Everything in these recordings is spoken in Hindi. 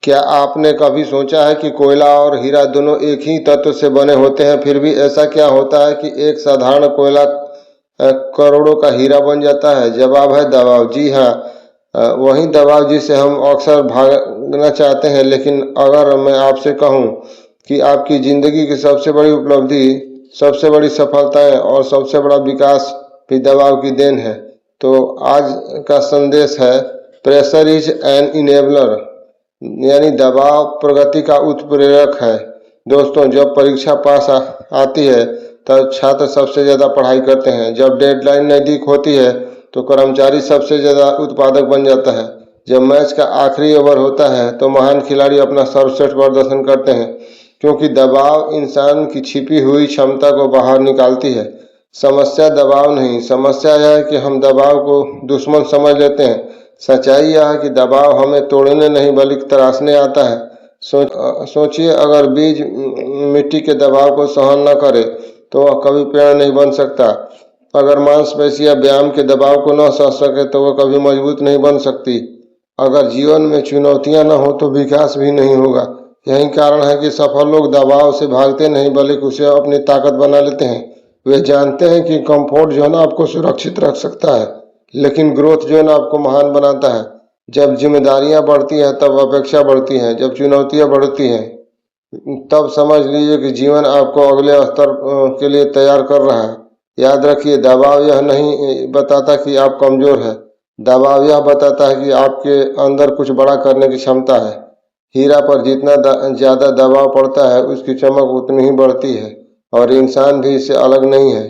क्या आपने कभी सोचा है कि कोयला और हीरा दोनों एक ही तत्व से बने होते हैं, फिर भी ऐसा क्या होता है कि एक साधारण कोयला करोड़ों का हीरा बन जाता है? जवाब है दबाव। जी हाँ, वही दबाव जिसे हम अक्सर भागना चाहते हैं। लेकिन अगर मैं आपसे कहूँ कि आपकी ज़िंदगी की सबसे बड़ी उपलब्धि, सबसे बड़ी सफलताएं और सबसे बड़ा विकास भी दबाव की देन है, तो आज का संदेश है प्रेशर इज एन इनेबलर, यानी दबाव प्रगति का उत्प्रेरक है। दोस्तों, जब परीक्षा आती है तब छात्र सबसे ज़्यादा पढ़ाई करते हैं। जब डेडलाइन नज़दीक होती है तो कर्मचारी सबसे ज़्यादा उत्पादक बन जाता है। जब मैच का आखिरी ओवर होता है तो महान खिलाड़ी अपना सर्वश्रेष्ठ प्रदर्शन करते हैं, क्योंकि दबाव इंसान की छिपी हुई क्षमता को बाहर निकालती है। समस्या दबाव नहीं, समस्या यह है कि हम दबाव को दुश्मन समझ लेते हैं। सच्चाई यह है कि दबाव हमें तोड़ने नहीं बल्कि तराशने आता है। सोचिए, अगर बीज मिट्टी के दबाव को सहन न करे तो वह कभी पेड़ नहीं बन सकता। अगर मांसपेशियां व्यायाम के दबाव को न सह सके तो वह कभी मजबूत नहीं बन सकती। अगर जीवन में चुनौतियां न हो तो विकास भी नहीं होगा। यही कारण है कि सफल लोग दबाव से भागते नहीं बल्कि उसे अपनी ताकत बना लेते हैं। वे जानते हैं कि कंफर्ट जोन आपको सुरक्षित रख सकता है, लेकिन ग्रोथ जोन आपको महान बनाता है। जब जिम्मेदारियां बढ़ती हैं तब अपेक्षा बढ़ती है। जब चुनौतियां बढ़ती हैं तब समझ लीजिए कि जीवन आपको अगले स्तर के लिए तैयार कर रहा है। याद रखिए, दबाव यह नहीं बताता कि आप कमजोर हैं, दबाव यह बताता है कि आपके अंदर कुछ बड़ा करने की क्षमता है। हीरा पर जितना ज़्यादा दबाव पड़ता है उसकी चमक उतनी ही बढ़ती है, और इंसान भी इससे अलग नहीं है।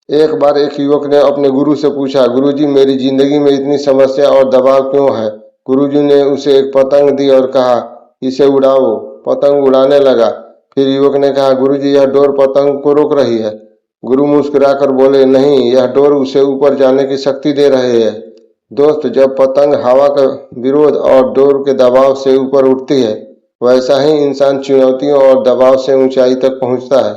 एक बार एक युवक ने अपने गुरु से पूछा, गुरुजी, मेरी जिंदगी में इतनी समस्या और दबाव क्यों है? गुरुजी ने उसे एक पतंग दी और कहा, इसे उड़ाओ। पतंग उड़ाने लगा। फिर युवक ने कहा, गुरुजी, यह डोर पतंग को रोक रही है। गुरु मुस्कुराकर बोले, नहीं, यह डोर उसे ऊपर जाने की शक्ति दे रही है। दोस्त, जब पतंग हवा का विरोध और डोर के दबाव से ऊपर उठती है, वैसा ही इंसान चुनौतियों और दबाव से ऊंचाई तक पहुंचता है।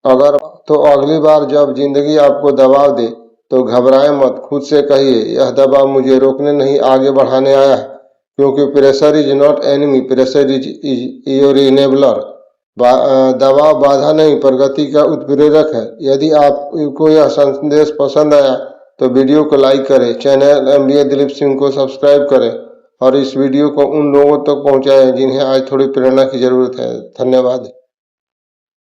अगर तो अगली बार जब जिंदगी आपको दबाव दे तो घबराएं मत। खुद से कहिए, यह दबाव मुझे रोकने नहीं आगे बढ़ाने आया है। क्योंकि pressure is not enemy, pressure is your enabler. दबाव बाधा नहीं, प्रगति का उत्प्रेरक है। यदि आपको यह संदेश पसंद आया तो वीडियो को लाइक करें, चैनल MBA दिलीप सिंह को सब्सक्राइब करें और इस वीडियो को उन लोगों तक पहुंचाएं जिन्हें आज थोड़ी प्रेरणा की जरूरत है। धन्यवाद।